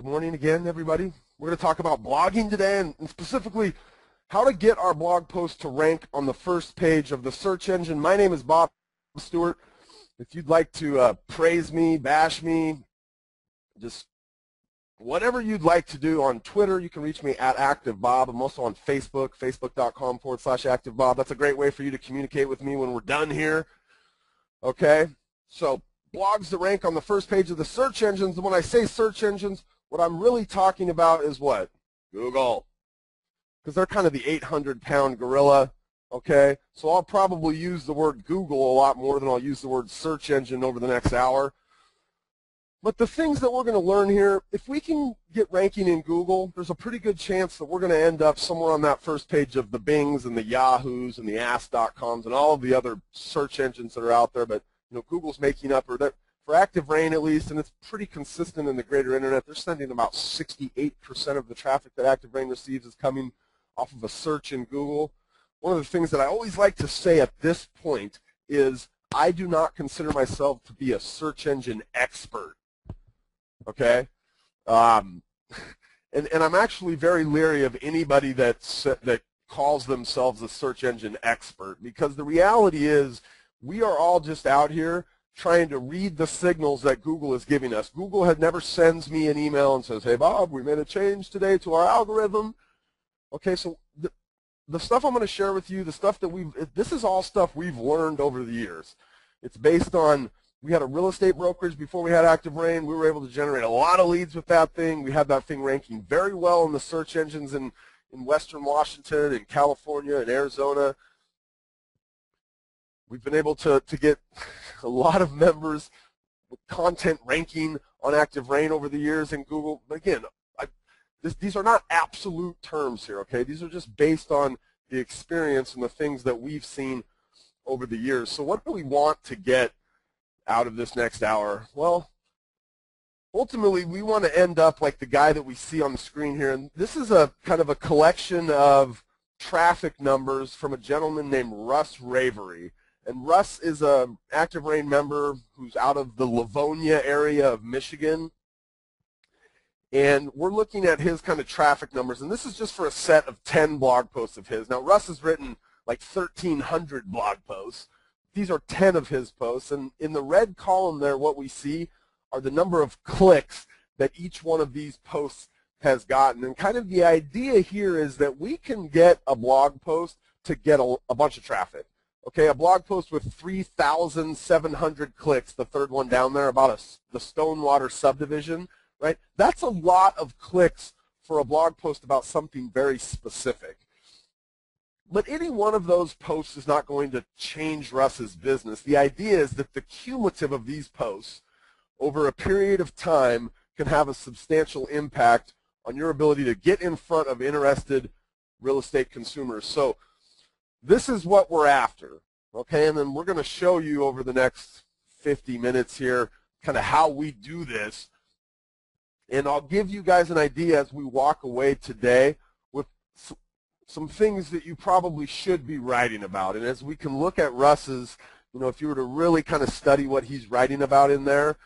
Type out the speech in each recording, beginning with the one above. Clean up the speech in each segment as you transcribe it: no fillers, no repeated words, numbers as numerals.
Good morning again, everybody. We're going to talk about blogging today, and specifically how to get our blog post to rank on the first page of the search engine. My name is Bob Stewart. If you'd like to praise me, bash me, just whatever you'd like to do on Twitter, you can reach me at ActiveBob. I'm also on Facebook, facebook.com/ActiveBob. That's a great way for you to communicate with me when we're done here. Okay, so blogs that rank on the first page of the search engines. And when I say search engines, what I'm really talking about is what? Google. Because they're kind of the 800-pound gorilla, okay? So I'll probably use the word Google a lot more than I'll use the word search engine over the next hour. But the things that we're going to learn here, if we can get ranking in Google, there's a pretty good chance that we're going to end up somewhere on that first page of the Bings and the Yahoos and the Ask.coms and all of the other search engines that are out there. But you know, Google's making up, or that for ActiveRain at least, and it's pretty consistent in the greater internet. They're sending about 68% of the traffic that ActiveRain receives is coming off of a search in Google. One of the things that I always like to say at this point is I do not consider myself to be a search engine expert. Okay, and I'm actually very leery of anybody that calls themselves a search engine expert, because the reality is we are all just out here trying to read the signals that Google is giving us. Google never sends me an email and says, "Hey Bob, we made a change today to our algorithm." Okay, so the stuff I'm going to share with you, the stuff that this is all stuff we've learned over the years. It's based on, we had a real estate brokerage before we had ActiveRain. We were able to generate a lot of leads with that thing. We had that thing ranking very well in the search engines in Western Washington, in California, in Arizona. We've been able to get a lot of members with content ranking on ActiveRain over the years in Google. But again, these are not absolute terms here, okay? These are just based on the experience and the things that we've seen over the years. So what do we want to get out of this next hour? Well, ultimately we want to end up like the guy that we see on the screen here. And this is a kind of a collection of traffic numbers from a gentleman named Russ Ravery. And Russ is an ActiveRain member who's out of the Livonia area of Michigan. And we're looking at his kind of traffic numbers. And this is just for a set of 10 blog posts of his. Now, Russ has written like 1,300 blog posts. These are 10 of his posts. And in the red column there, what we see are the number of clicks that each one of these posts has gotten. And kind of the idea here is that we can get a blog post to get a bunch of traffic. Okay, a blog post with 3,700 clicks, the third one down there, about the Stonewater subdivision, right? That's a lot of clicks for a blog post about something very specific. But any one of those posts is not going to change Russ's business. The idea is that the cumulative of these posts over a period of time can have a substantial impact on your ability to get in front of interested real estate consumers. So this is what we're after, okay? And then we're going to show you over the next 50 minutes here kind of how we do this. And I'll give you guys an idea as we walk away today with some things that you probably should be writing about. And as we can look at Russ's, you know, if you were to really kind of study what he's writing about in there,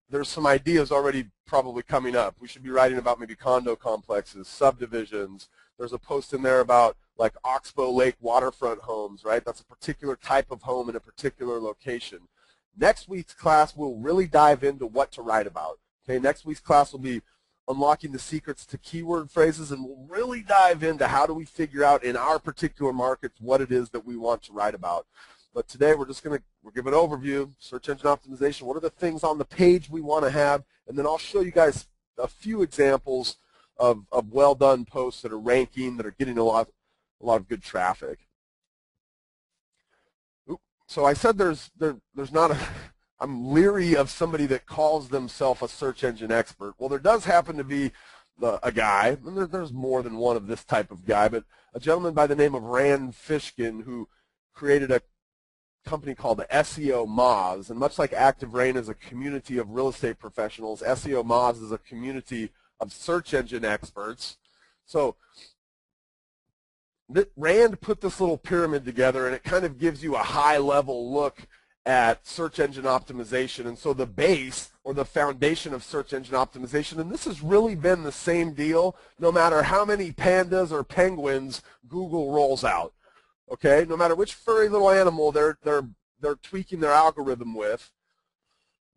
there's some ideas already probably coming up. We should be writing about maybe condo complexes, subdivisions. There's a post in there about like Oxbow Lake waterfront homes, right? That's a particular type of home in a particular location. Next week's class, we'll really dive into what to write about. Okay, next week's class will be unlocking the secrets to keyword phrases, and we'll really dive into how do we figure out in our particular markets what it is that we want to write about. But today we're giving an overview, search engine optimization, what are the things on the page we want to have, and then I'll show you guys a few examples of well-done posts that are ranking, that are getting a lot of good traffic. So I said there's not I'm leery of somebody that calls themselves a search engine expert. Well, there does happen to be a guy, and there's more than one of this type of guy, but a gentleman by the name of Rand Fishkin who created a company called the SEO Moz. And much like ActiveRain is a community of real estate professionals, SEO Moz is a community of search engine experts. So Rand put this little pyramid together, and it kind of gives you a high-level look at search engine optimization. And so the base, or the foundation of search engine optimization. And this has really been the same deal no matter how many pandas or penguins Google rolls out. Okay, no matter which furry little animal they're tweaking their algorithm with,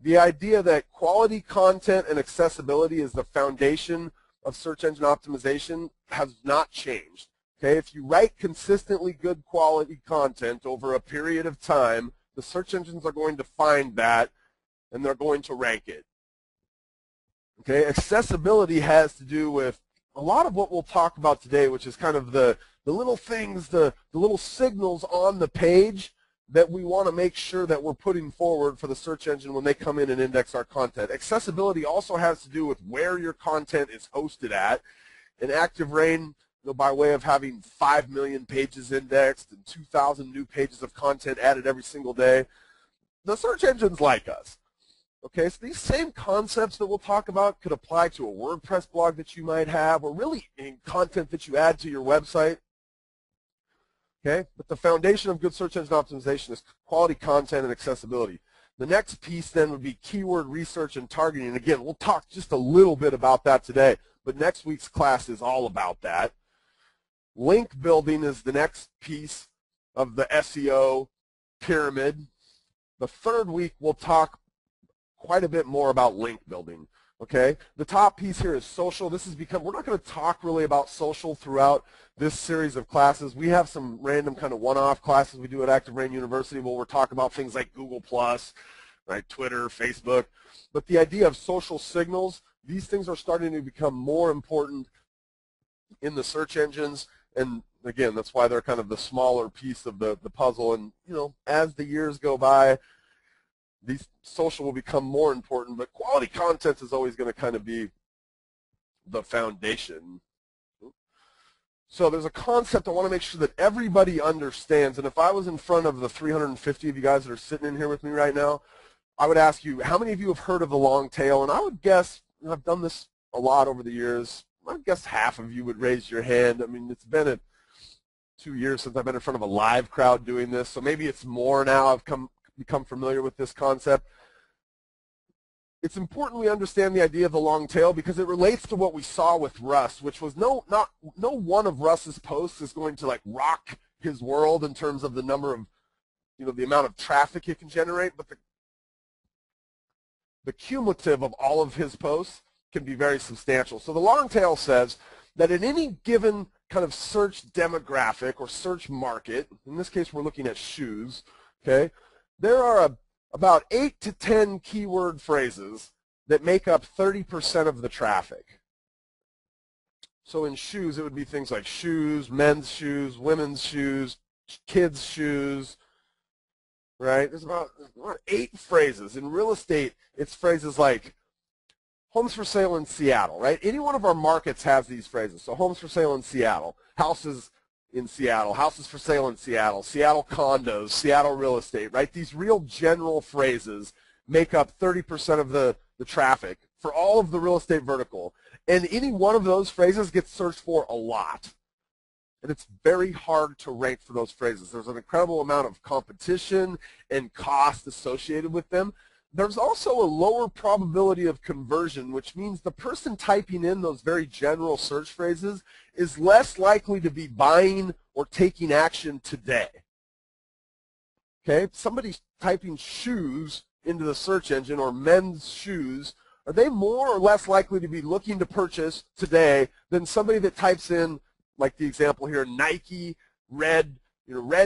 the idea that quality content and accessibility is the foundation of search engine optimization has not changed. Okay, if you write consistently good quality content over a period of time, the search engines are going to find that and they're going to rank it. Okay, accessibility has to do with a lot of what we'll talk about today, which is kind of the little things, the little signals on the page that we want to make sure that we're putting forward for the search engine when they come in and index our content. Accessibility also has to do with where your content is hosted at. In ActiveRain, by way of having 5 million pages indexed and 2,000 new pages of content added every single day, the search engines like us. Okay, so these same concepts that we'll talk about could apply to a WordPress blog that you might have, or really in content that you add to your website. Okay, but the foundation of good search engine optimization is quality content and accessibility. The next piece then would be keyword research and targeting. And again, we'll talk just a little bit about that today, but next week's class is all about that. Link building is the next piece of the SEO pyramid. The third week we'll talk quite a bit more about link building. Okay, the top piece here is social. This has become, we're not going to talk really about social throughout this series of classes. We have some random kind of one-off classes we do at ActiveRain University where we'll talk about things like Google+, right, Twitter, Facebook. But the idea of social signals, these things are starting to become more important in the search engines. And again, that's why they're kind of the smaller piece of the puzzle. And, you know, as the years go by, these social will become more important, but quality content is always going to kind of be the foundation. So there's a concept I want to make sure that everybody understands, and if I was in front of the 350 of you guys that are sitting in here with me right now, I would ask you, how many of you have heard of the long tail? And I would guess, and I've done this a lot over the years, I guess half of you would raise your hand. I mean, it's been 2 years since I've been in front of a live crowd doing this, so maybe it's more now. I've become familiar with this concept. It's important we understand the idea of the long tail because it relates to what we saw with Russ, which was no one of Russ's posts is going to like rock his world in terms of the number of, you know, the amount of traffic it can generate, but the cumulative of all of his posts can be very substantial. So the long tail says that in any given kind of search demographic or search market, in this case we're looking at shoes, okay, there are about 8 to 10 keyword phrases that make up 30% of the traffic. So in shoes, it would be things like shoes, men's shoes, women's shoes, kids' shoes, right? There's about 8 phrases. In real estate, it's phrases like homes for sale in Seattle, right? Any one of our markets has these phrases. So homes for sale in Seattle, houses in Seattle, houses for sale in Seattle, Seattle condos, Seattle real estate, right? These real general phrases make up 30% of the traffic for all of the real estate vertical. And any one of those phrases gets searched for a lot. And it's very hard to rank for those phrases. There's an incredible amount of competition and cost associated with them. There's also a lower probability of conversion, which means the person typing in those very general search phrases is less likely to be buying or taking action today. Okay, somebody typing shoes into the search engine or men's shoes, are they more or less likely to be looking to purchase today than somebody that types in, like the example here, Nike red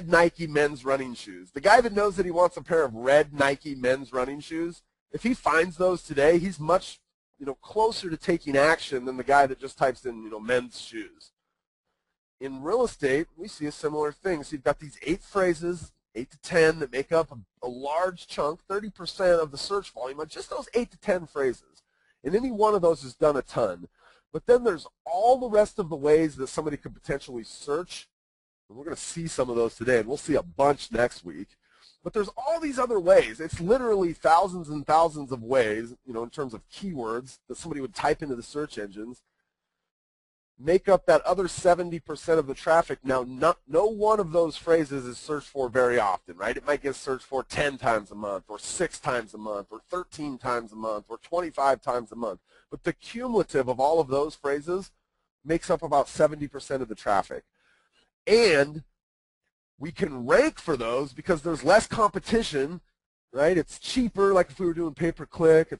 Nike men's running shoes? The guy that knows that he wants a pair of red Nike men's running shoes, if he finds those today, he's much, closer to taking action than the guy that just types in, men's shoes. In real estate, we see a similar thing. So you've got these 8 phrases, 8 to 10, that make up a large chunk, 30% of the search volume, on just those 8 to 10 phrases. And any one of those has done a ton. But then there's all the rest of the ways that somebody could potentially search. And we're going to see some of those today, and we'll see a bunch next week. But there's all these other ways. It's literally thousands and thousands of ways, in terms of keywords that somebody would type into the search engines make up that other 70% of the traffic. Now, no one of those phrases is searched for very often, right? It might get searched for 10 times a month, or 6 times a month, or 13 times a month, or 25 times a month. But the cumulative of all of those phrases makes up about 70% of the traffic. And we can rank for those because there's less competition, right? It's cheaper, like if we were doing pay-per-click.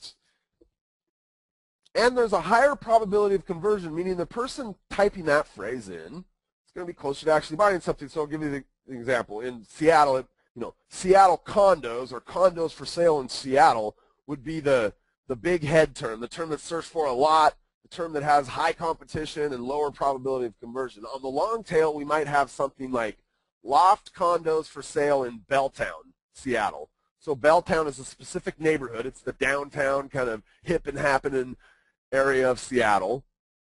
And there's a higher probability of conversion, meaning the person typing that phrase in is going to be closer to actually buying something. So I'll give you the example. In Seattle, Seattle condos, or condos for sale in Seattle, would be the big head term, the term that's searched for a lot, the term that has high competition and lower probability of conversion. On the long tail, we might have something like loft condos for sale in Belltown, Seattle. So Belltown is a specific neighborhood. It's the downtown kind of hip and happening area of Seattle,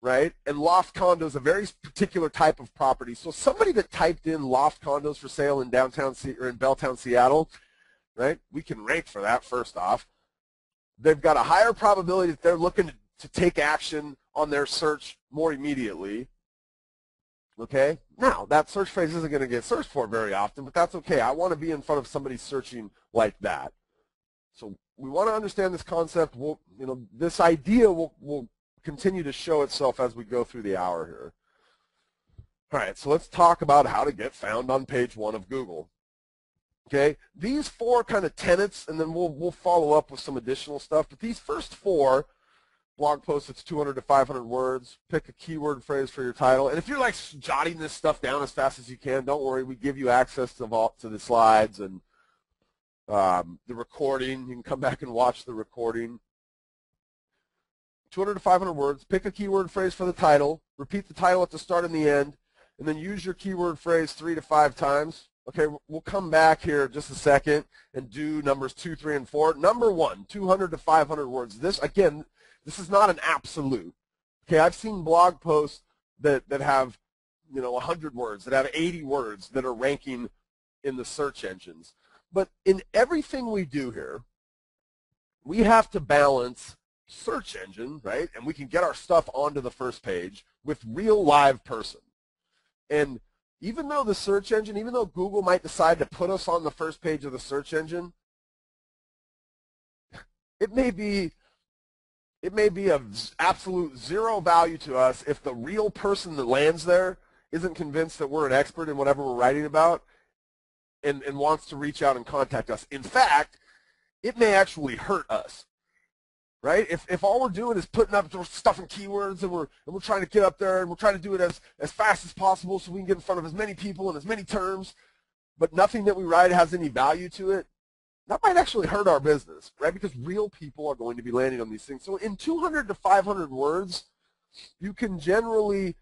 right? And loft condos, a very particular type of property. So somebody that typed in loft condos for sale in or in Belltown, Seattle, right? We can rank for that first off. They've got a higher probability that they're looking to take action on their search more immediately. Okay? Now, that search phrase isn't going to get searched for very often, but that's okay. I want to be in front of somebody searching like that. So we want to understand this concept. This idea will continue to show itself as we go through the hour here. All right, so let's talk about how to get found on page 1 of Google. Okay, these 4 kind of tenets, and then we'll follow up with some additional stuff. But these first 4 blog posts, it's 200 to 500 words. Pick a keyword phrase for your title. And if you're like jotting this stuff down as fast as you can, don't worry. We give you access to the slides and the recording. You can come back and watch the recording. 200 to 500 words. Pick a keyword phrase for the title. Repeat the title at the start and the end. And then use your keyword phrase 3 to 5 times. Okay, we'll come back here in just a second and do numbers 2, 3, and 4. Number 1, 200 to 500 words. This is not an absolute. Okay, I've seen blog posts that have 100 words, that have 80 words that are ranking in the search engines. But in everything we do here, we have to balance search engine, right? And we can get our stuff onto the first page with real live person. And even though the search engine, even though Google might decide to put us on the first page of the search engine, it may be of absolute zero value to us if the real person that lands there isn't convinced that we're an expert in whatever we're writing about and wants to reach out and contact us. In fact, it may actually hurt us, right? If all we're doing is putting up stuff in keywords and we're trying to get up there and we're trying to do it as fast as possible so we can get in front of as many people in as many terms, but nothing that we write has any value to it, that might actually hurt our business, right? Because real people are going to be landing on these things. So in 200 to 500 words, you can generally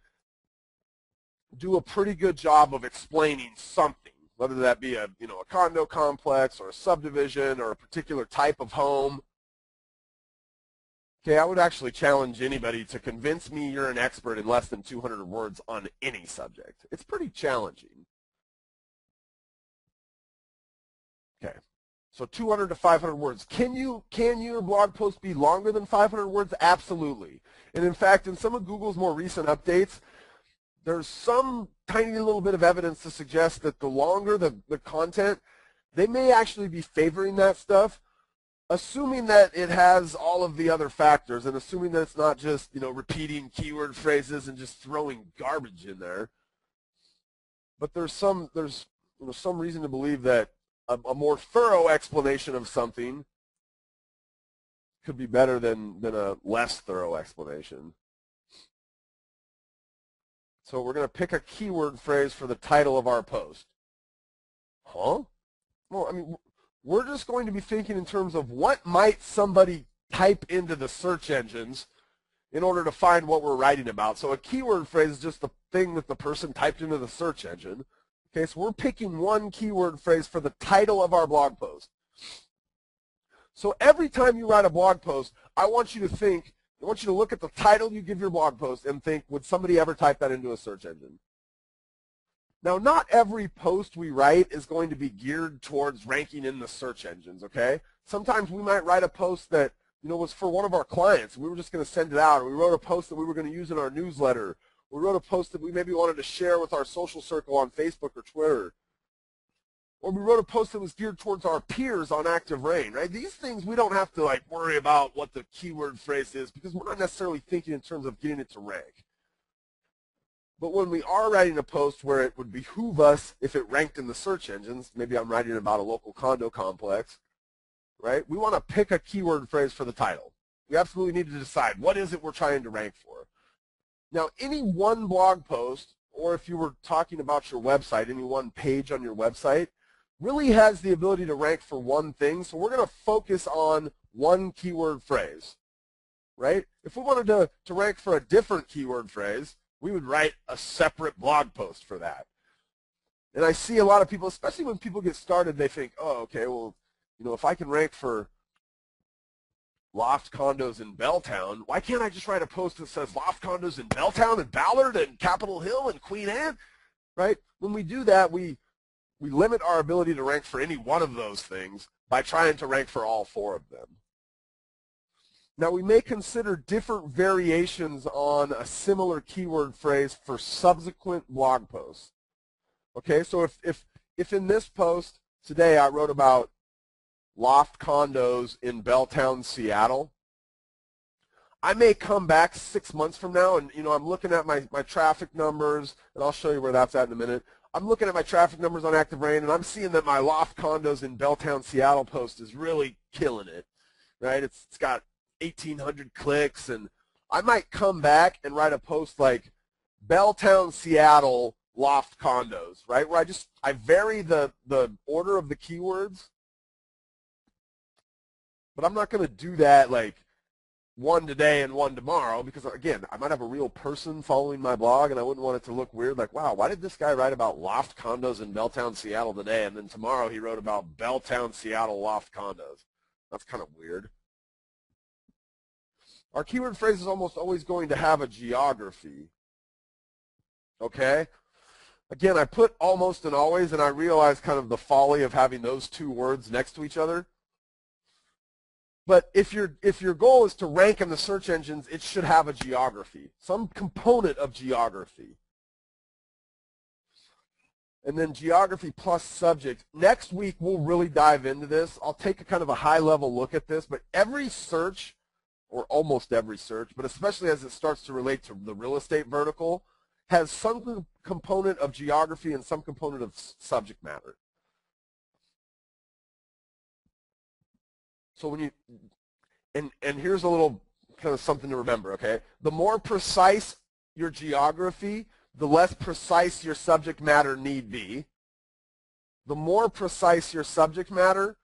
do a pretty good job of explaining something, whether that be a condo complex or a subdivision or a particular type of home. Okay, I would actually challenge anybody to convince me you're an expert in less than 200 words on any subject. It's pretty challenging. Okay. So 200 to 500 words. Can your blog post be longer than 500 words? Absolutely. And in fact, in some of Google's more recent updates, there's some tiny little bit of evidence to suggest that the longer the content, they may actually be favoring that stuff, assuming that it has all of the other factors and assuming that it's not just, repeating keyword phrases and just throwing garbage in there. But there's some reason to believe that a more thorough explanation of something could be better than a less thorough explanation. So we're going to pick a keyword phrase for the title of our post. Huh? Well, I mean, we're just going to be thinking in terms of what might somebody type into the search engines in order to find what we're writing about. So a keyword phrase is just the thing that the person typed into the search engine. Okay, so we're picking one keyword phrase for the title of our blog post. So every time you write a blog post, I want you to look at the title you give your blog post and think, would somebody ever type that into a search engine? Now, not every post we write is going to be geared towards ranking in the search engines, okay? Sometimes we might write a post that, was for one of our clients. We were just going to send it out, or we wrote a post that we were going to use in our newsletter, We wrote a post that we maybe wanted to share with our social circle on Facebook or Twitter. Or we wrote a post that was geared towards our peers on ActiveRain, right? These things we don't have to like worry about what the keyword phrase is because we're not necessarily thinking in terms of getting it to rank. But when we are writing a post where it would behoove us if it ranked in the search engines, maybe I'm writing about a local condo complex, right? We want to pick a keyword phrase for the title. We absolutely need to decide what is it we're trying to rank for. Now, any one blog post, or if you were talking about your website, any one page on your website, really has the ability to rank for one thing. So we're going to focus on one keyword phrase, right? If we wanted to rank for a different keyword phrase, we would write a separate blog post for that. And I see a lot of people, especially when people get started, they think, oh, okay, well, you know, if I can rank for loft condos in Belltown, why can't I just write a post that says loft condos in Belltown and Ballard and Capitol Hill and Queen Anne, right? When we do that, we limit our ability to rank for any one of those things by trying to rank for all four of them. Now, we may consider different variations on a similar keyword phrase for subsequent blog posts. Okay, so if in this post today I wrote about loft condos in Belltown, Seattle, I may come back 6 months from now and, you know, I'm looking at my traffic numbers, and I'll show you where that's at in a minute. I'm looking at my traffic numbers on ActiveRain, and I'm seeing that my loft condos in Belltown, Seattle post is really killing it, right? It's got 1,800 clicks, and I might come back and write a post like Belltown, Seattle loft condos, right? Where I vary the order of the keywords, but I'm not going to do that like one today and one tomorrow because, again, I might have a real person following my blog, and I wouldn't want it to look weird like, wow, why did this guy write about loft condos in Belltown, Seattle today, and then tomorrow he wrote about Belltown, Seattle loft condos? That's kind of weird. Our keyword phrase is almost always going to have a geography, okay? Again, I put almost and always, and I realize kind of the folly of having those two words next to each other. But if your goal is to rank in the search engines, it should have a geography, some component of geography. And then geography plus subject. Next week, we'll really dive into this. I'll take a kind of a high-level look at this, but every search, or almost every search, but especially as it starts to relate to the real estate vertical, has some component of geography and some component of subject matter. So when you, and here's a little kind of something to remember, okay? The more precise your geography, the less precise your subject matter need be. The more precise your subject matter,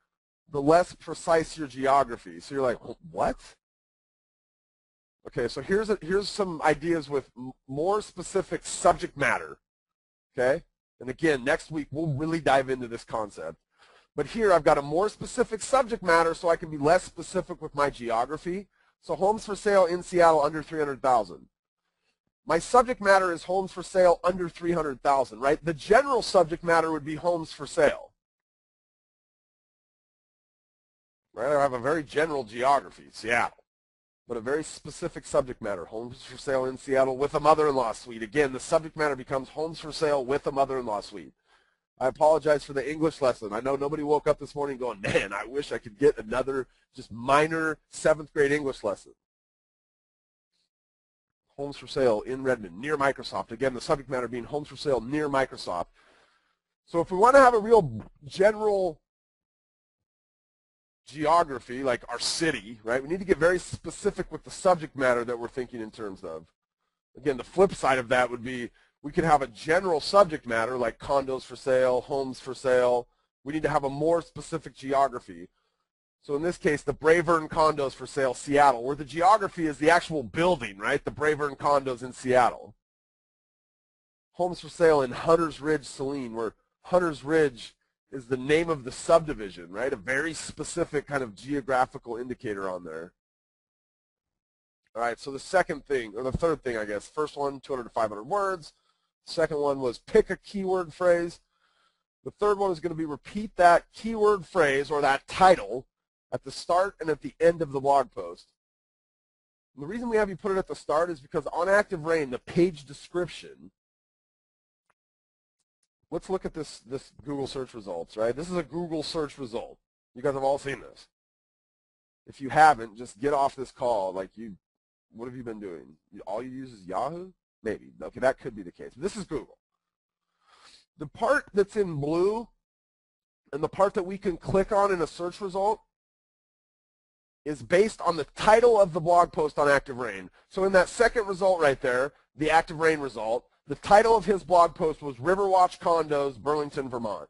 the less precise your geography. So you're like, what? Okay, so here's some ideas with more specific subject matter, okay? And again, next week we'll really dive into this concept. But here I've got a more specific subject matter so I can be less specific with my geography. So homes for sale in Seattle under 300,000. My subject matter is homes for sale under 300,000, right? The general subject matter would be homes for sale. Right? I have a very general geography, Seattle, but a very specific subject matter, homes for sale in Seattle with a mother-in-law suite. Again, the subject matter becomes homes for sale with a mother-in-law suite. I apologize for the English lesson. I know nobody woke up this morning going, man, I wish I could get another just minor 7th grade English lesson. Homes for sale in Redmond, near Microsoft. Again, the subject matter being homes for sale near Microsoft. So if we want to have a real general geography, like our city, right, we need to get very specific with the subject matter that we're thinking in terms of. Again, the flip side of that would be we could have a general subject matter like condos for sale, homes for sale. We need to have a more specific geography. So in this case, the Bravern condos for sale, Seattle, where the geography is the actual building, right? The Bravern condos in Seattle. Homes for sale in Hunters Ridge, Saline, where Hunters Ridge is the name of the subdivision, right? A very specific kind of geographical indicator on there. All right, so the second thing, or the third thing, I guess. First one, 200 to 500 words. Second one was pick a keyword phrase. The third one is going to be repeat that keyword phrase or that title at the start and at the end of the blog post. And the reason we have you put it at the start is because on ActiveRain, the page description, let's look at this Google search results, right? This is a Google search result. You guys have all seen this. If you haven't, just get off this call. Like, what have you been doing? All you use is Yahoo? Maybe. Okay, that could be the case. But this is Google. The part that's in blue and the part that we can click on in a search result is based on the title of the blog post on ActiveRain. So in that second result right there, the ActiveRain result, the title of his blog post was Riverwatch Condos, Burlington, Vermont.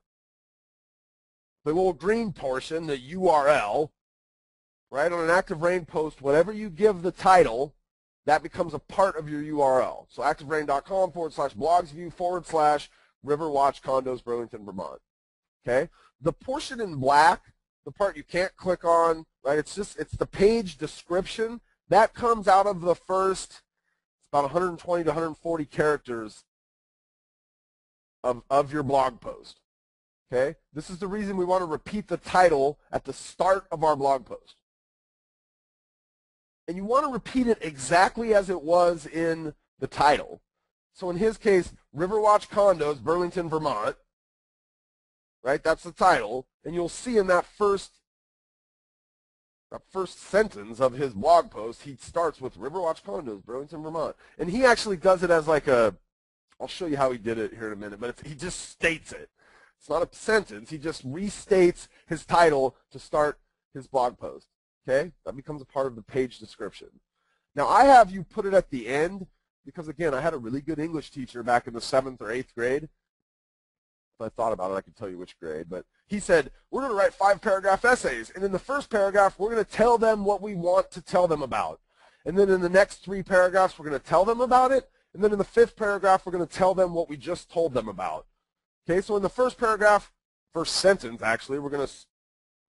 The little green portion, the URL, right, on an ActiveRain post, whatever you give the title, that becomes a part of your URL. So activerain.com/blogsview/Riverwatch Condos, Burlington, Vermont. Okay? The portion in black, the part you can't click on, right, it's the page description. That comes out of the first, it's about 120 to 140 characters of your blog post. Okay? This is the reason we want to repeat the title at the start of our blog post. And you want to repeat it exactly as it was in the title. So in his case, Riverwatch Condos, Burlington, Vermont, right? That's the title. And you'll see in that first sentence of his blog post, he starts with Riverwatch Condos, Burlington, Vermont. And he actually does it as like a, I'll show you how he did it here in a minute, but he just states it. It's not a sentence. He just restates his title to start his blog post. Okay? That becomes a part of the page description. Now, I have you put it at the end because, again, I had a really good English teacher back in the 7th or 8th grade. If I thought about it, I could tell you which grade. But he said, we're going to write 5-paragraph essays. And in the first paragraph, we're going to tell them what we want to tell them about. And then in the next 3 paragraphs, we're going to tell them about it. And then in the 5th paragraph, we're going to tell them what we just told them about. Okay, so in the first paragraph, first sentence, actually, we're going to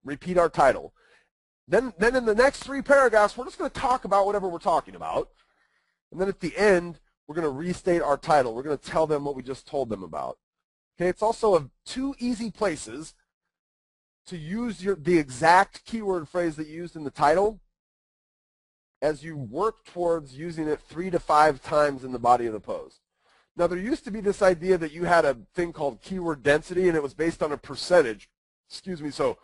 repeat our title. Then in the next 3 paragraphs, we're just going to talk about whatever we're talking about. And then at the end, we're going to restate our title. We're going to tell them what we just told them about. Okay, it's also 2 easy places to use the exact keyword phrase that you used in the title as you work towards using it 3 to 5 times in the body of the post. Now, there used to be this idea that you had a thing called keyword density, and it was based on a percentage. Excuse me, so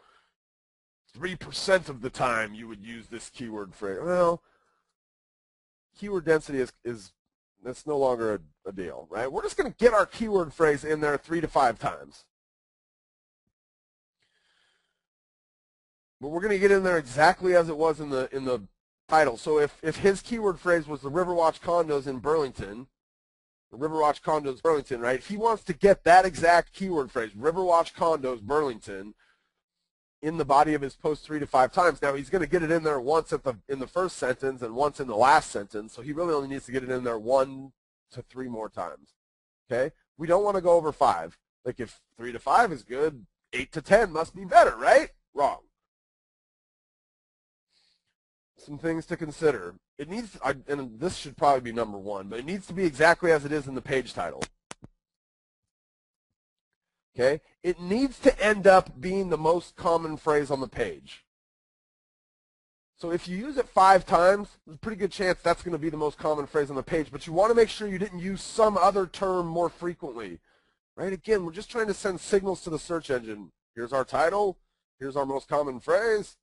3% of the time you would use this keyword phrase. Well, keyword density that's no longer a deal, right? We're just going to get our keyword phrase in there 3 to 5 times. But we're going to get in there exactly as it was in the title. So if his keyword phrase was the Riverwatch Condos in Burlington, the Riverwatch Condos Burlington, right? If he wants to get that exact keyword phrase, Riverwatch Condos Burlington, in the body of his post 3 to 5 times. Now, he's going to get it in there once in the first sentence and once in the last sentence, so he really only needs to get it in there 1 to 3 more times. Okay? We don't want to go over 5. Like, if 3 to 5 is good, 8 to 10 must be better, right? Wrong. Some things to consider. It needs, and this should probably be number 1, but it needs to be exactly as it is in the page title. Okay? It needs to end up being the most common phrase on the page. So if you use it 5 times, there's a pretty good chance that's going to be the most common phrase on the page, but you want to make sure you didn't use some other term more frequently. Right? Again, we're just trying to send signals to the search engine. Here's our title. Here's our most common phrase.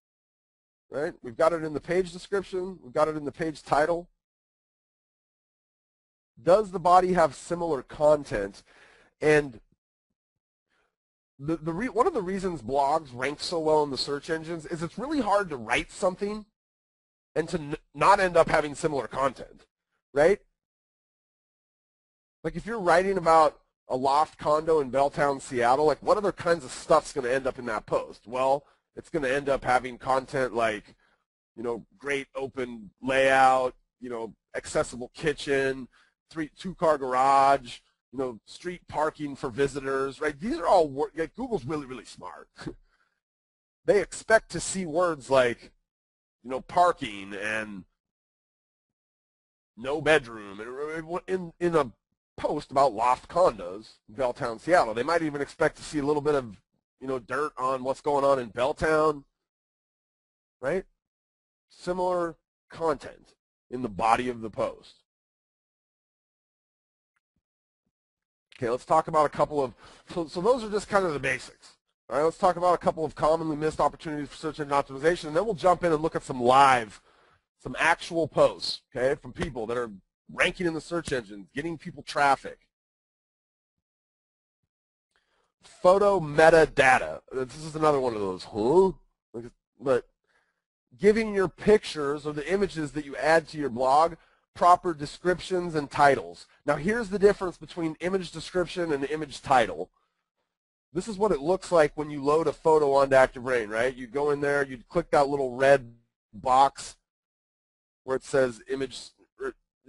Right? We've got it in the page description. We've got it in the page title. Does the body have similar content? And one of the reasons blogs rank so well in the search engines is it's really hard to write something and to not end up having similar content, right? Like if you're writing about a loft condo in Belltown, Seattle, like what other kinds of stuff's going to end up in that post? Well, it's going to end up having content like, great open layout, accessible kitchen, 2-car garage, street parking for visitors, right? These are all, Google's really, really smart. They expect to see words like, parking and no bedroom in a post about loft condos in Belltown, Seattle. They might even expect to see a little bit of, dirt on what's going on in Belltown, right? Similar content. in the body of the post. Okay, let's talk about a couple of, so those are just kind of the basics. All right, let's talk about a couple of commonly missed opportunities for search engine optimization, and then we'll jump in and look at some actual posts, okay, from people that are ranking in the search engine, getting people traffic. Photo metadata. This is another one of those, but giving your pictures or the images that you add to your blog proper descriptions and titles. Now here's the difference between image description and image title. This is what it looks like when you load a photo onto ActiveRain, right? You go in there, you click that little red box where it says image,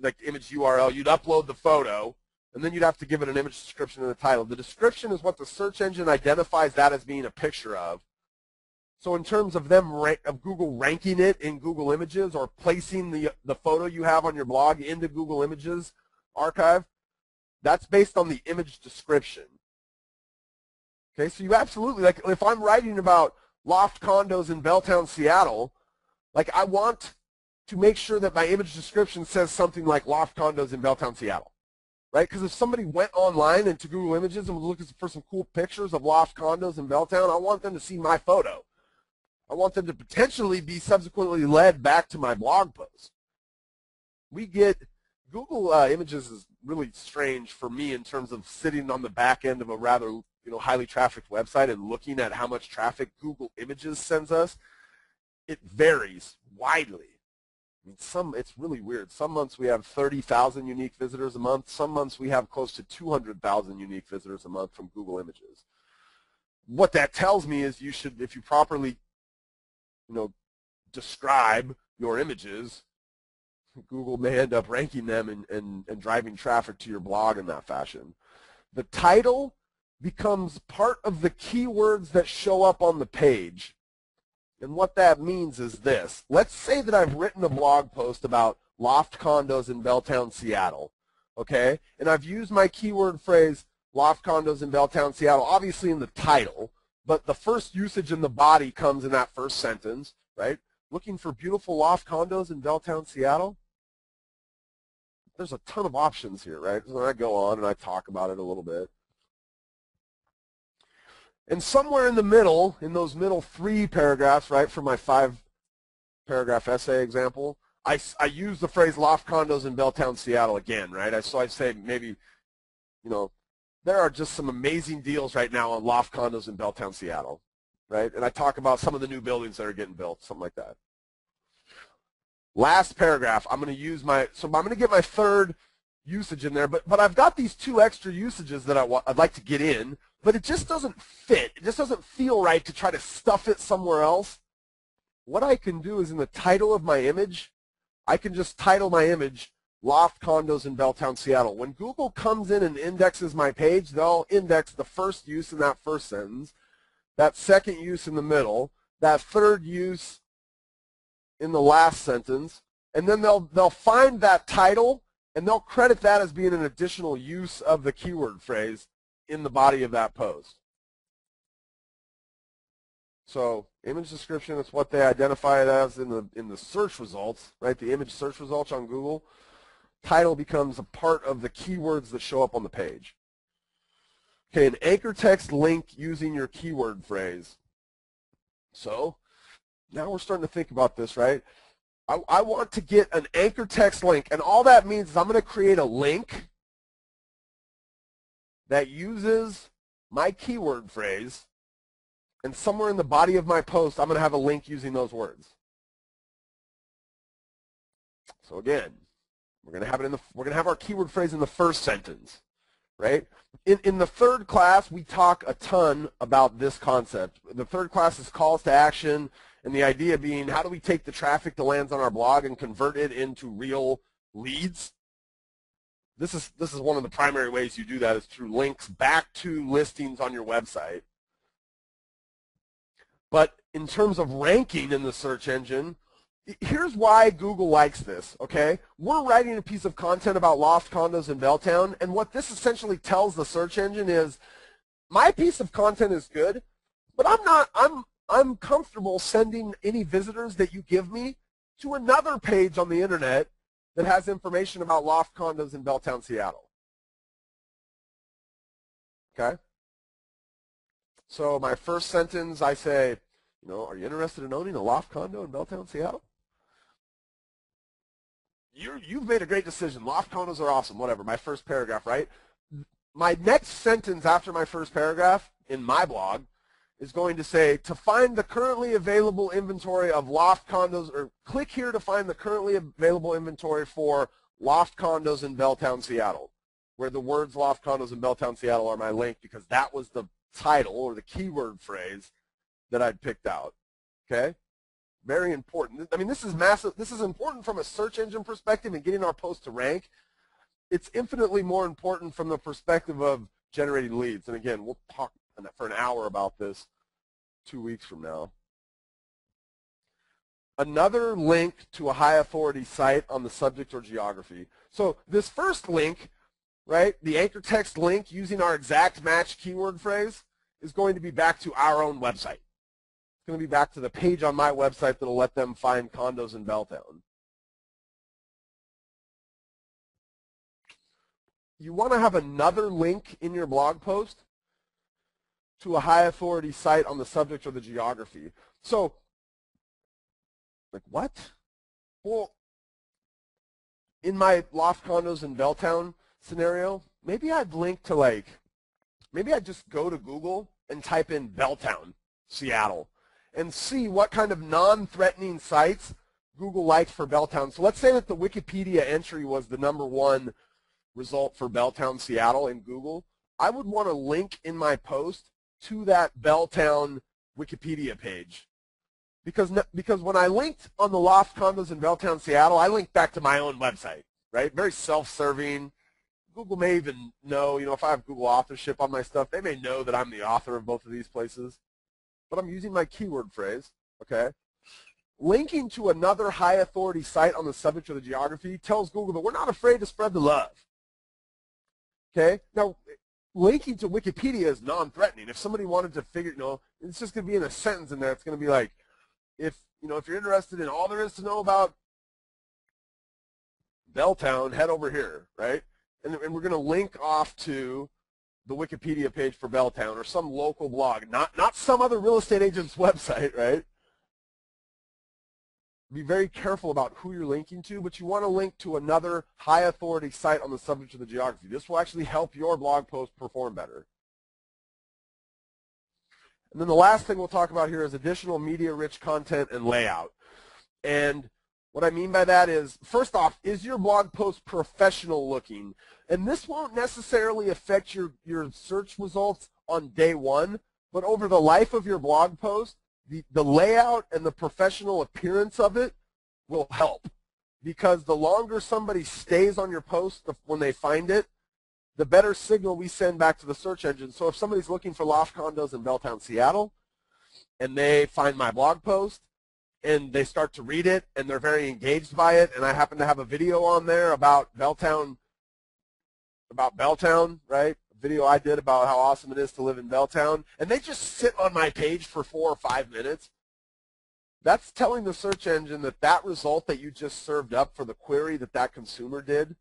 like image URL, you'd upload the photo, and then you'd have to give it an image description and a title. The description is what the search engine identifies that as being a picture of. So in terms of Google ranking it in Google Images or placing the photo you have on your blog into Google Images archive, that's based on the image description. Okay, so you absolutely, like if I'm writing about loft condos in Belltown, Seattle, like I want to make sure that my image description says something like loft condos in Belltown, Seattle, right? Because if somebody went online into Google Images and was looking for some cool pictures of loft condos in Belltown, I want them to see my photo. I want them to potentially be subsequently led back to my blog post. Google Images is really strange for me in terms of sitting on the back end of a rather highly trafficked website and looking at how much traffic Google Images sends us. It varies widely. I mean, it's really weird. Some months we have 30,000 unique visitors a month. Some months we have close to 200,000 unique visitors a month from Google Images. What that tells me is if you properly describe your images, Google may end up ranking them and driving traffic to your blog in that fashion. The title becomes part of the keywords that show up on the page. And what that means is this. Let's say that I've written a blog post about loft condos in Belltown, Seattle, okay? And I've used my keyword phrase, loft condos in Belltown, Seattle, obviously in the title, but the first usage in the body comes in that first sentence, right? Looking for beautiful loft condos in Belltown, Seattle? There's a ton of options here, right? So I go on and I talk about it a little bit. And somewhere in the middle, in those middle 3 paragraphs, right, for my 5-paragraph essay example, I use the phrase loft condos in Belltown, Seattle again, right? So I say maybe, there are just some amazing deals right now on loft condos in Belltown, Seattle, right? And I talk about some of the new buildings that are getting built, something like that. Last paragraph, I'm going to get my 3rd usage in there, but I've got these 2 extra usages that I'd like to get in, but it just doesn't fit. It just doesn't feel right to try to stuff it somewhere else. What I can do is in the title of my image, I can just title my image loft condos in Belltown, Seattle. When Google comes in and indexes my page, they'll index the first use in that first sentence, that second use in the middle, that third use in the last sentence, and then they'll find that title and they'll credit that as being an additional use of the keyword phrase in the body of that post. So image description is what they identify it as in the search results, right? The image search results on Google. Title becomes a part of the keywords that show up on the page. Okay, an anchor text link using your keyword phrase. So now we're starting to think about this, right? I want to get an anchor text link, and all that means is I'm going to create a link that uses my keyword phrase, and somewhere in the body of my post, I'm going to have a link using those words. So again, we're going to have our keyword phrase in the first sentence, right? In the 3rd class, we talk a ton about this concept. The 3rd class is calls to action, and the idea being, how do we take the traffic that lands on our blog and convert it into real leads? This is one of the primary ways you do that is through links back to listings on your website. But in terms of ranking in the search engine, here's why Google likes this, okay? We're writing a piece of content about loft condos in Belltown, and what this essentially tells the search engine is, my piece of content is good, but I'm comfortable sending any visitors that you give me to another page on the internet that has information about loft condos in Belltown, Seattle. Okay? So my first sentence, I say, you know, are you interested in owning a loft condo in Belltown, Seattle? You've made a great decision. Loft condos are awesome, whatever. My first paragraph, right? My next sentence after my first paragraph in my blog is going to say, to find the currently available inventory of loft condos, or click here to find the currently available inventory for loft condos in Belltown, Seattle, where the words loft condos in Belltown, Seattle are my link, because that was the title or the keyword phrase that I'd picked out. Okay? Very important. I mean, this is massive. This is important from a search engine perspective and getting our post to rank. It's infinitely more important from the perspective of generating leads. And again, we'll talk for an hour about this 2 weeks from now. Another link to a high authority site on the subject or geography. So this first link, right, the anchor text link using our exact match keyword phrase is going to be back to our own website. It's going to be back to the page on my website that will let them find condos in Belltown. You want to have another link in your blog post to a high authority site on the subject or the geography. So, like what? Well, in my loft condos in Belltown scenario, maybe I'd link to maybe I'd just go to Google and type in Belltown, Seattle, and see what kind of non-threatening sites Google liked for Belltown. So let's say that the Wikipedia entry was the #1 result for Belltown, Seattle in Google. I would want to link in my post to that Belltown Wikipedia page. Because when I linked on the loft condos in Belltown, Seattle, I linked back to my own website, right? Very self-serving. Google may even know, if I have Google authorship on my stuff, they may know that I'm the author of both of these places. But I'm using my keyword phrase, okay? Linking to another high authority site on the subject or the geography tells Google that we're not afraid to spread the love. Okay? Now, linking to Wikipedia is non-threatening. If somebody wanted to figure, it's just going to be in a sentence in there. It's going to be like, if you're interested in all there is to know about Belltown, head over here, right? And we're going to link off to the Wikipedia page for Belltown or some local blog, not some other real estate agent's website, right? Be very careful about who you're linking to, but you want to link to another high authority site on the subject of the geography. This will actually help your blog post perform better. And then the last thing we'll talk about here is additional media-rich content and layout. And what I mean by that is, first off, is your blog post professional looking? And this won't necessarily affect your search results on day one, but over the life of your blog post, the layout and the professional appearance of it will help. Because the longer somebody stays on your post when they find it, the better signal we send back to the search engine. So if somebody's looking for loft condos in Belltown, Seattle, and they find my blog post, and they start to read it, and they're very engaged by it, and I happen to have a video on there about Belltown, right? A video I did about how awesome it is to live in Belltown, and they just sit on my page for 4 or 5 minutes. That's telling the search engine that that result that you just served up for the query that consumer did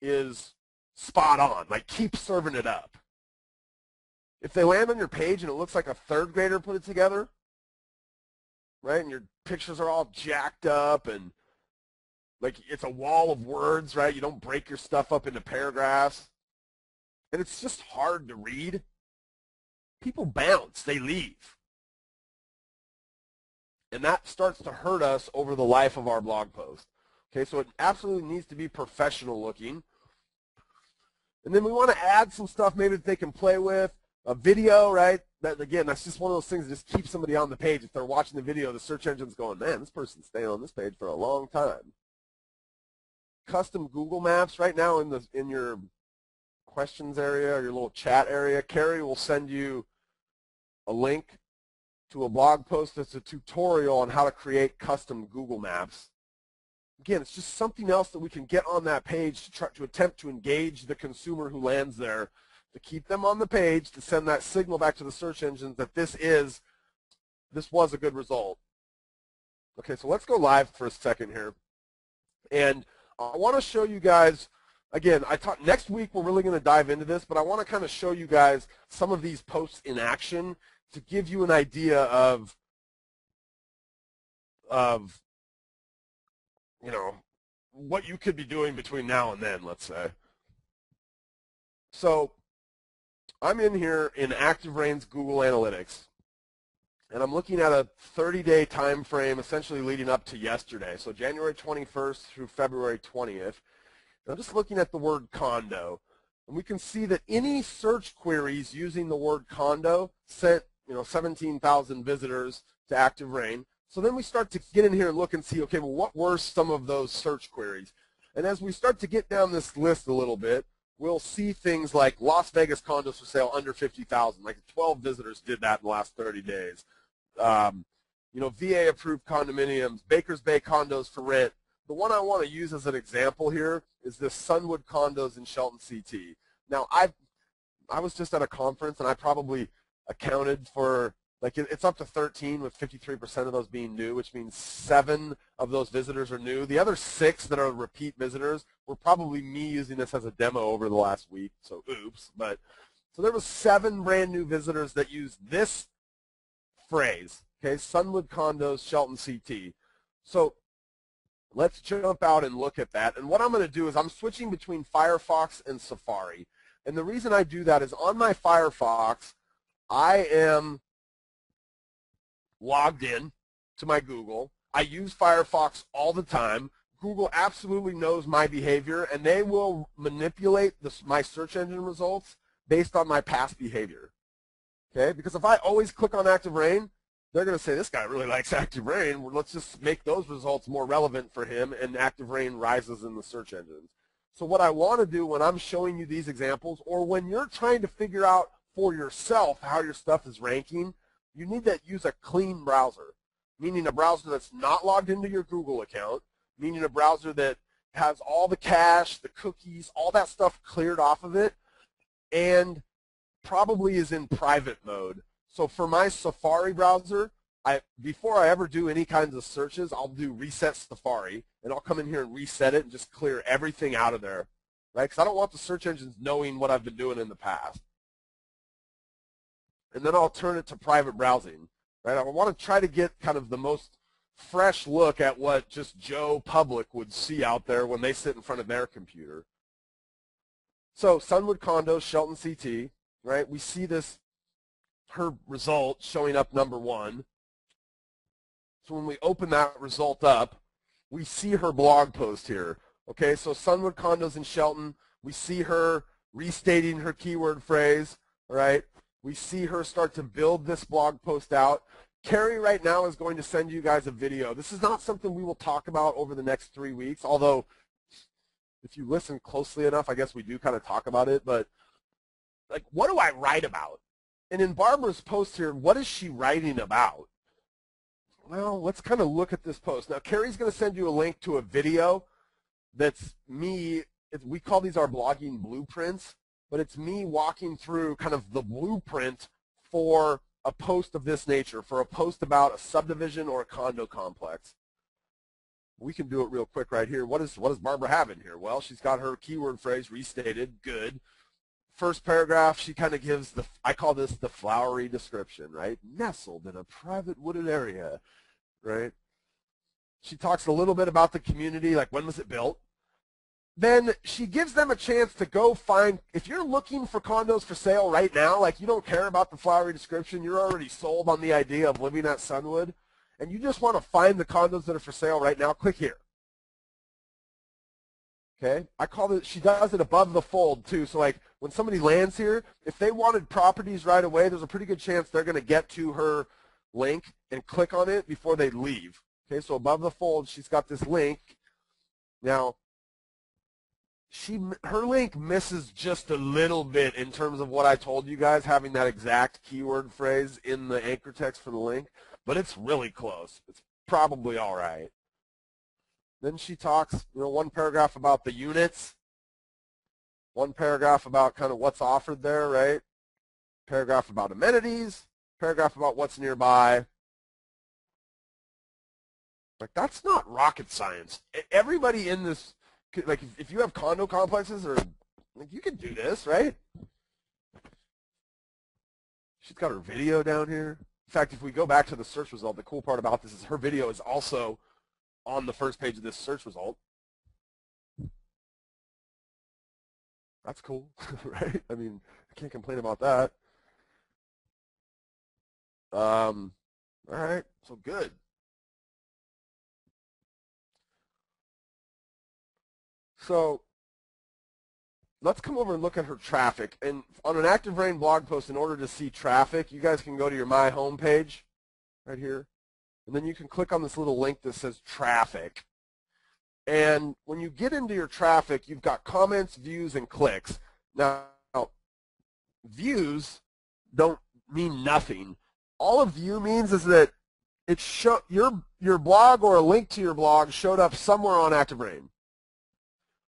is spot on. Like, keep serving it up. If they land on your page and it looks like a third grader put it together, right, and your pictures are all jacked up and like it's a wall of words, right, you don't break your stuff up into paragraphs, and it's just hard to read, people bounce, they leave. And that starts to hurt us over the life of our blog post. Okay, so it absolutely needs to be professional looking. And then we want to add some stuff maybe that they can play with. A video, right? That, again, that's just one of those things that just keeps somebody on the page. If they're watching the video, the search engine's going, man, this person's staying on this page for a long time. Custom Google Maps. Right now in your questions area or your little chat area, Carrie will send you a link to a blog post that's a tutorial on how to create custom Google Maps. Again, it's just something else that we can get on that page to try to attempt to engage the consumer who lands there, to keep them on the page, to send that signal back to the search engines that this was a good result. Okay, so let's go live for a second here. And I want to show you guys, again, next week we're really going to dive into this, but I want to kind of show you guys some of these posts in action to give you an idea of you know, what you could be doing between now and then, let's say. So I'm in here in ActiveRain's Google Analytics, and I'm looking at a 30-day time frame essentially leading up to yesterday, so January 21st through February 20th. I'm just looking at the word condo, and we can see that any search queries using the word condo sent 17,000 visitors to ActiveRain. So then we start to get in here and look and see, okay, well, what were some of those search queries? And as we start to get down this list a little bit, we'll see things like Las Vegas condos for sale under 50,000. Like 12 visitors did that in the last 30 days. VA-approved condominiums, Baker's Bay condos for rent. The one I want to use as an example here is this Sunwood condos in Shelton CT. Now, I was just at a conference, and I probably accounted for, like, it's up to 13 with 53% of those being new, which means 7 of those visitors are new. The other 6 that are repeat visitors were probably me using this as a demo over the last week, so oops. But so there was 7 brand new visitors that used this phrase, okay, Sunwood condos, Shelton CT. So let's jump out and look at that. And what I'm going to do is I'm switching between Firefox and Safari. And the reason I do that is on my Firefox, I am logged in to my Google. I use Firefox all the time. Google absolutely knows my behavior, and they will manipulate my search engine results based on my past behavior. Okay? Because if I always click on ActiveRain, they're going to say, this guy really likes ActiveRain. Well, let's just make those results more relevant for him, and ActiveRain rises in the search engines. So what I want to do when I'm showing you these examples, or when you're trying to figure out for yourself how your stuff is ranking, you need to use a clean browser, meaning a browser that's not logged into your Google account, meaning a browser that has all the cache, the cookies, all that stuff cleared off of it, and probably is in private mode. So for my Safari browser, before I ever do any kinds of searches, I'll do reset Safari, and I'll come in here and reset it and just clear everything out of there, right? Because I don't want the search engines knowing what I've been doing in the past. And then I'll turn it to private browsing, right? I want to try to get kind of the most fresh look at what just Joe Public would see out there when they sit in front of their computer. So Sunwood condos, Shelton CT, right? We see this, her result showing up number 1. So when we open that result up, we see her blog post here. Okay, so Sunwood condos in Shelton, we see her restating her keyword phrase, right? We see her start to build this blog post out. Carrie right now is going to send you guys a video. This is not something we will talk about over the next 3 weeks, although if you listen closely enough, I guess we do kind of talk about it. But like, what do I write about? And in Barbara's post here, what is she writing about? Well, let's kind of look at this post. Now, Carrie's going to send you a link to a video that's me. We call these our blogging blueprints, but it's me walking through kind of the blueprint for a post of this nature, for a post about a subdivision or a condo complex. We can do it real quick right here. What does Barbara have in here? Well, she's got her keyword phrase restated, good. First paragraph, she kind of gives I call this the flowery description, right? Nestled in a private wooded area, right? She talks a little bit about the community, like when was it built? Then she gives them a chance to go find, if you're looking for condos for sale right now, like you don't care about the flowery description, you're already sold on the idea of living at Sunwood, and you just want to find the condos that are for sale right now, click here. Okay, I call it, she does it above the fold too, so like when somebody lands here, if they wanted properties right away, there's a pretty good chance they're going to get to her link and click on it before they leave. Okay, so above the fold, she's got this link. Now, her link misses just a little bit in terms of what I told you guys, having that exact keyword phrase in the anchor text for the link, but it's really close. It's probably all right. Then she talks, one paragraph about the units, one paragraph about kind of what's offered there, right? Paragraph about amenities, paragraph about what's nearby. Like, that's not rocket science. Everybody in this, like, if you have condo complexes, or like, you can do this, right? She's got her video down here. In fact, if we go back to the search result, the cool part about this is her video is also on the first page of this search result. That's cool, right? I mean, I can't complain about that. All right, so good. So let's come over and look at her traffic. And on an ActiveRain blog post, in order to see traffic, you guys can go to your My Home page right here. And then you can click on this little link that says traffic. And when you get into your traffic, you've got comments, views, and clicks. Now, views don't mean nothing. All a view means is that it your blog or a link to your blog showed up somewhere on ActiveRain.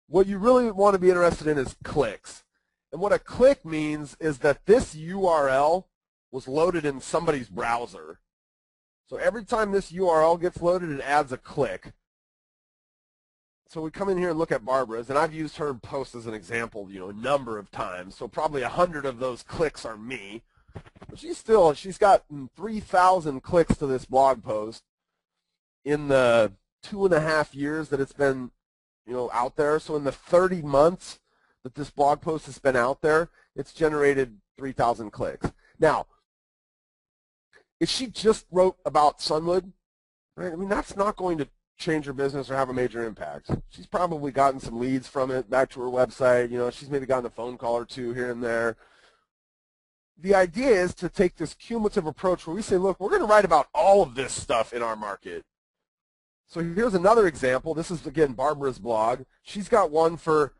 What you really want to be interested in is clicks. And what a click means is that this URL was loaded in somebody's browser. So every time this URL gets loaded, it adds a click. So we come in here and look at Barbara's, and I've used her post as an example, a number of times. So probably 100 of those clicks are me. But she's got 3,000 clicks to this blog post in the 2.5 years that it's been, out there. So in the 30 months that this blog post has been out there, it's generated 3,000 clicks. Now, if she just wrote about Sunwood, right, I mean, that's not going to change her business or have a major impact. She's probably gotten some leads from it back to her website. She's maybe gotten a phone call or two here and there. The idea is to take this cumulative approach where we say, look, we're going to write about all of this stuff in our market. So here's another example. This is, again, Barbara's blog. She's got one for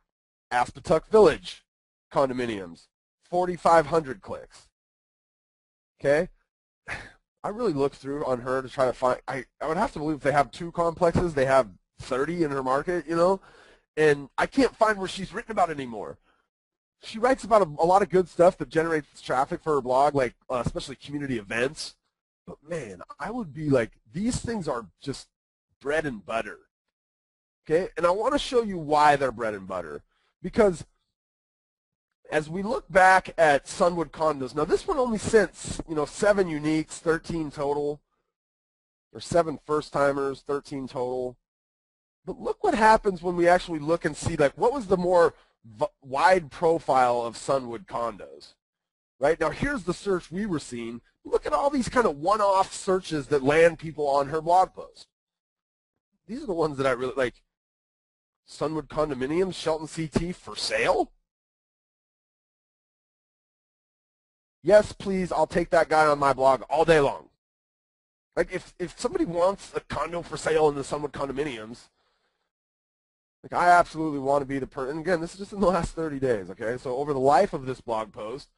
Aspatuck Village condominiums, 4,500 clicks. Okay? I really looked through on her to try to find, I would have to believe if they have 2 complexes, they have 30 in her market, and I can't find where she's written about it anymore. She writes about a lot of good stuff that generates traffic for her blog, like especially community events. But man, I would be like, these things are just bread and butter. Okay, and I want to show you why they're bread and butter. Because as we look back at Sunwood condos, now this one only sent 7 uniques, 13 total, or 7 first-timers, 13 total. But look what happens when we actually look and see, like, what was the more wide profile of Sunwood condos, right? Now here's the search we were seeing. Look at all these kind of one-off searches that land people on her blog post. These are the ones that I really like. Sunwood condominiums, Shelton CT for sale? Yes, please, I'll take that guy on my blog all day long. Like if somebody wants a condo for sale in the Sunwood condominiums, like, I absolutely want to be the person. And again, this is just in the last 30 days, okay? So over the life of this blog post,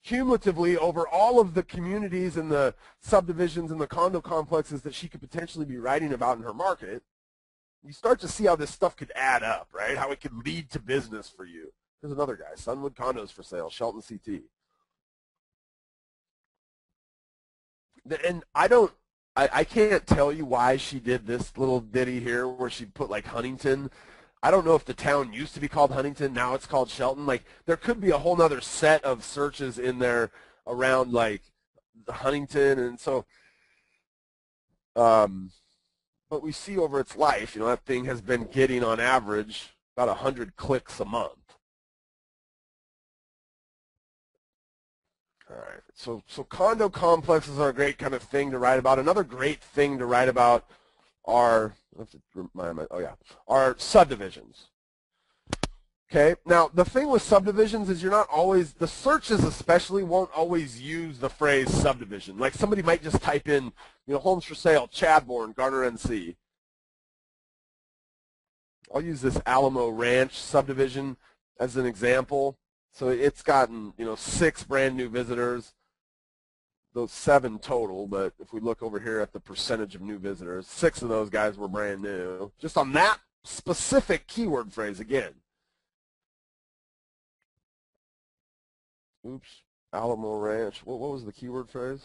cumulatively over all of the communities and the subdivisions and the condo complexes that she could potentially be writing about in her market, you start to see how this stuff could add up, right? How it could lead to business for you. Here's another guy, Sunwood condos for sale, Shelton CT. And I can't tell you why she did this little ditty here where she put like Huntington. I don't know if the town used to be called Huntington, now it's called Shelton. Like, there could be a whole nother set of searches in there around like Huntington, and so but we see over its life, that thing has been getting on average about 100 clicks a month. All right, so condo complexes are a great kind of thing to write about. Another great thing to write about are, are subdivisions. Okay, now the thing with subdivisions is you're not always, the searches especially won't always use the phrase subdivision. Like somebody might just type in, homes for sale, Chadbourne, Garner NC. I'll use this Alamo Ranch subdivision as an example. So it's gotten, 6 brand new visitors, those 7 total, but if we look over here at the percentage of new visitors, 6 of those guys were brand new, just on that specific keyword phrase again. Oops, Alamo Ranch, what was the keyword phrase?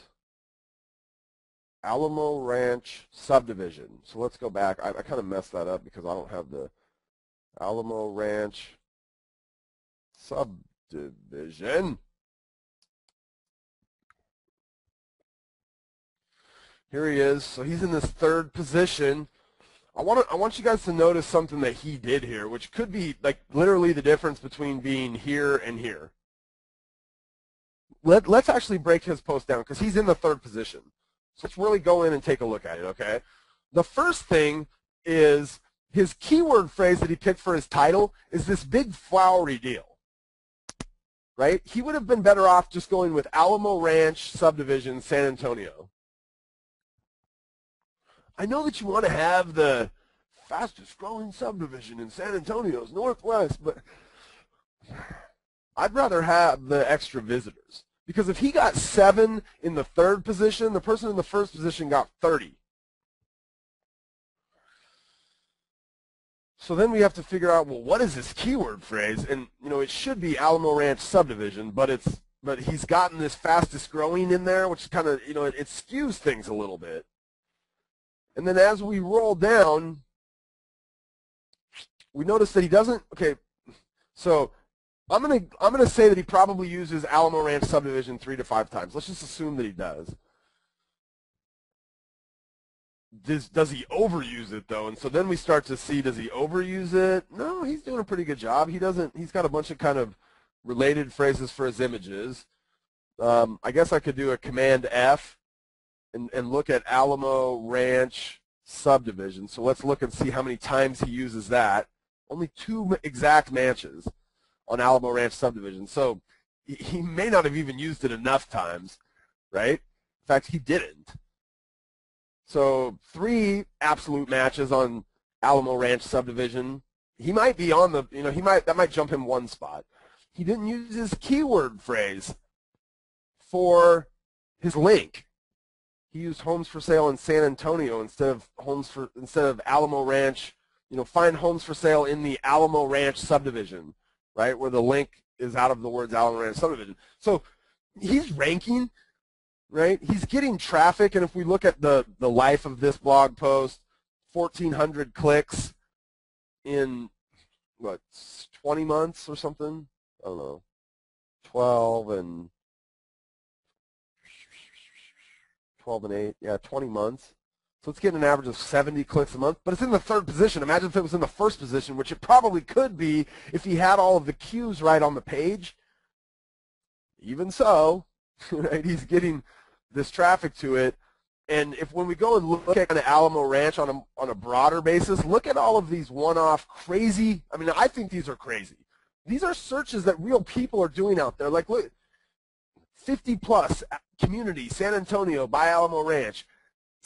Alamo Ranch subdivision. So let's go back. I kind of messed that up because I don't have the Alamo Ranch subdivision. Here he is. So he's in this third position. I want you guys to notice something that he did here, which could be like literally the difference between being here and here. Let's actually break his post down because he's in the third position. So let's really go in and take a look at it, okay? The first thing is his keyword phrase that he picked for his title is this big flowery deal, right? He would have been better off just going with Alamo Ranch subdivision, San Antonio. I know that you want to have the fastest growing subdivision in San Antonio's Northwest, but I'd rather have the extra visitors. Because if he got 7 in the third position, the person in the first position got 30. So then we have to figure out, well, what is this keyword phrase? And you know, it should be Alamo Ranch subdivision, but he's gotten this fastest growing in there, which kind of, you know, it skews things a little bit. And then as we roll down, we notice that he doesn't. Okay, so I'm gonna say that he probably uses Alamo Ranch subdivision 3 to 5 times. Let's just assume that he does. Does he overuse it though? And so then we start to see, does he overuse it? No, he's doing a pretty good job. He doesn't. He's got a bunch of kind of related phrases for his images. I guess I could do a Command F and look at Alamo Ranch subdivision. So let's look and see how many times he uses that. Only 2 exact matches on Alamo Ranch subdivision. So he may not have even used it enough times, right? In fact, he didn't. So 3 absolute matches on Alamo Ranch subdivision. He might be on the, you know, that might jump him 1 spot. He didn't use his keyword phrase for his link. He used homes for sale in San Antonio instead of Alamo Ranch. You know, find homes for sale in the Alamo Ranch subdivision, right, where the link is out of the words Alamo Ranch subdivision. So he's ranking, right? He's getting traffic, and if we look at the life of this blog post, 1,400 clicks in, what, 20 months or something? I don't know, 12 and 8, yeah, 20 months. So it's getting an average of 70 clicks a month, but it's in the third position. Imagine if it was in the first position, which it probably could be if he had all of the cues right on the page. Even so, right, he's getting this traffic to it. And when we go and look at kind of Alamo Ranch on a broader basis, look at all of these one-off crazy, I mean, I think these are crazy. These are searches that real people are doing out there. Like, look, 50-plus community, San Antonio, by Alamo Ranch.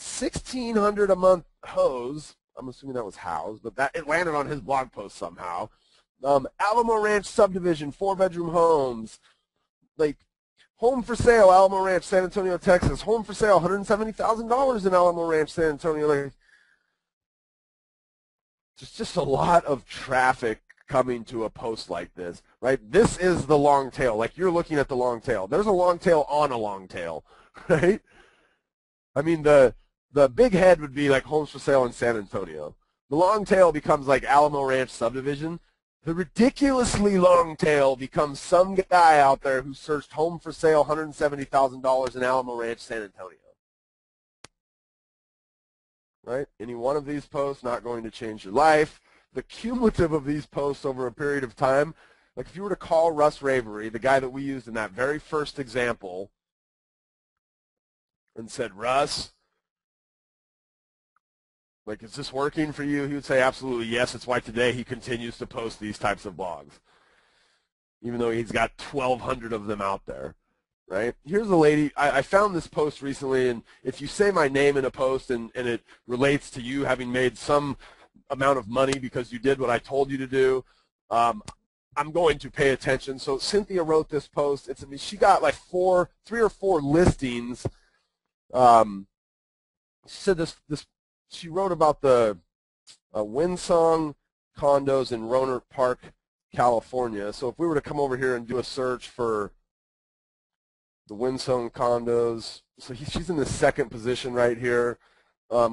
1,600 a month hose. I'm assuming that was house, but it landed on his blog post somehow. Alamo Ranch subdivision, 4-bedroom homes. Like, home for sale, Alamo Ranch, San Antonio, Texas. Home for sale, $170,000 in Alamo Ranch, San Antonio. Like, there's just a lot of traffic coming to a post like this, right? This is the long tail. Like, you're looking at the long tail. There's a long tail on a long tail, right? I mean, the big head would be like homes for sale in San Antonio. The long tail becomes like Alamo Ranch subdivision. The ridiculously long tail becomes some guy out there who searched home for sale, $170,000 in Alamo Ranch, San Antonio. Right? Any one of these posts not going to change your life. The cumulative of these posts over a period of time, like if you were to call Russ Ravery, the guy that we used in that very first example, and said, Russ, like, is this working for you? He would say, absolutely, yes. It's why today he continues to post these types of blogs, even though he's got 1,200 of them out there, right? Here's a lady. I found this post recently, and if you say my name in a post and it relates to you having made some amount of money because you did what I told you to do, I'm going to pay attention. So Cynthia wrote this post. She got like 3 or 4 listings. She said she wrote about the Windsong condos in Rohnert Park, California. So if we were to come over here and do a search for the Windsong condos, So she's in the second position right here.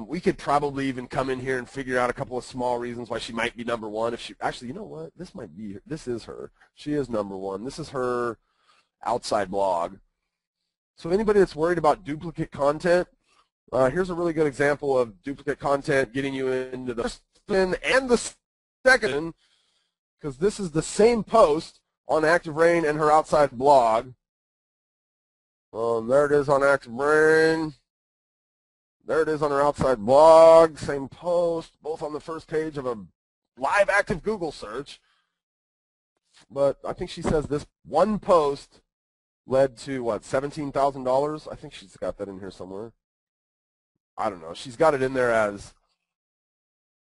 We could probably even come in here and figure out a couple of small reasons why she might be number one. If she actually, you know what? This is her. She is number one. This is her outside blog. So anybody that's worried about duplicate content, here's a really good example of duplicate content getting you into the first and the second, because this is the same post on ActiveRain and her outside blog. There it is on ActiveRain. There it is on her outside blog. Same post, both on the first page of a live active Google search. But I think she says this one post led to, what, $17,000? I think she's got that in here somewhere. I don't know. She's got it in there as,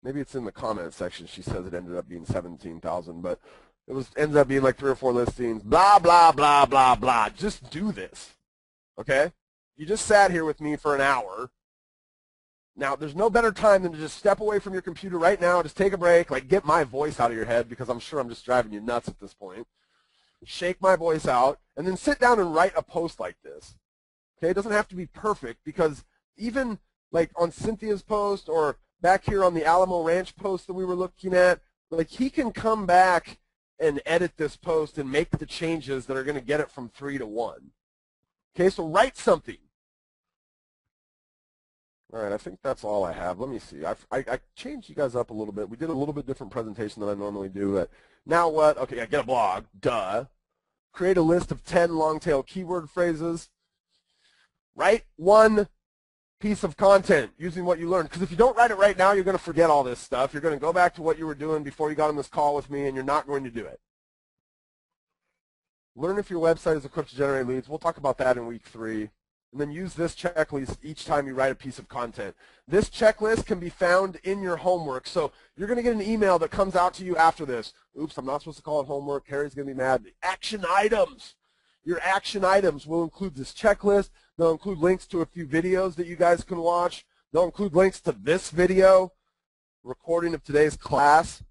maybe it's in the comment section. She says it ended up being 17,000, but it ended up being like 3 or 4 listings. Blah, blah, blah, blah, blah. Just do this, okay? You just sat here with me for an hour. Now, there's no better time than to just step away from your computer right now, just take a break, like get my voice out of your head, because I'm sure I'm just driving you nuts at this point. Shake my voice out, and then sit down and write a post like this. Okay, it doesn't have to be perfect, because even like on Cynthia's post or back here on the Alamo Ranch post that we were looking at, like he can come back and edit this post and make the changes that are going to get it from 3 to 1. Okay, so write something. All right, I think that's all I have. Let me see. I changed you guys up a little bit. We did a little bit different presentation than I normally do. But now what? Okay, I get a blog. Duh. Create a list of 10 long-tail keyword phrases. Write one piece of content using what you learned. Because if you don't write it right now, you're going to forget all this stuff. You're going to go back to what you were doing before you got on this call with me, and you're not going to do it. Learn if your website is equipped to generate leads. We'll talk about that in week 3. And then use this checklist each time you write a piece of content. This checklist can be found in your homework. So you're going to get an email that comes out to you after this. Oops, I'm not supposed to call it homework. Harry's going to be mad. The action items. Your action items will include this checklist. They'll include links to a few videos that you guys can watch. They'll include links to this video, recording of today's class.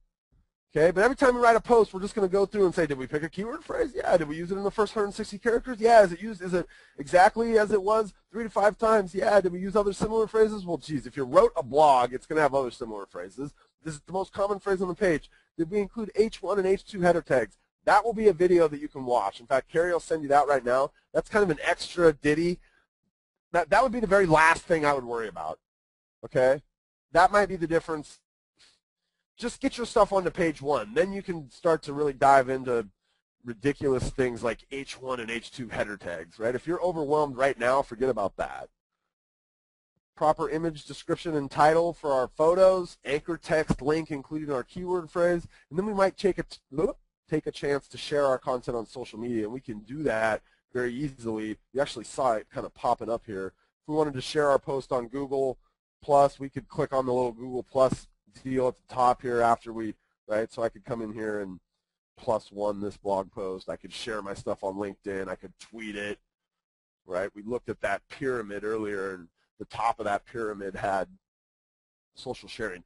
Okay, but every time we write a post, we're just going to go through and say, did we pick a keyword phrase? Yeah. Did we use it in the first 160 characters? Yeah. Is it exactly as it was 3 to 5 times? Yeah. Did we use other similar phrases? Well, geez, if you wrote a blog, it's going to have other similar phrases. This is the most common phrase on the page. Did we include H1 and H2 header tags? That will be a video that you can watch. In fact, Carrie will send you that right now. That's kind of an extra ditty. That would be the very last thing I would worry about. Okay? That might be the difference. Just get your stuff onto page 1. Then you can start to really dive into ridiculous things like H1 and H2 header tags, right? If you're overwhelmed right now, forget about that. Proper image description and title for our photos, anchor text link including our keyword phrase, and then we might take a chance to share our content on social media, and we can do that very easily. You actually saw it kind of popping up here. If we wanted to share our post on Google Plus, we could click on the little Google Plus deal at the top here after we, right? So I could come in here and +1 this blog post. I could share my stuff on LinkedIn. I could tweet it, right? We looked at that pyramid earlier, and the top of that pyramid had social sharing.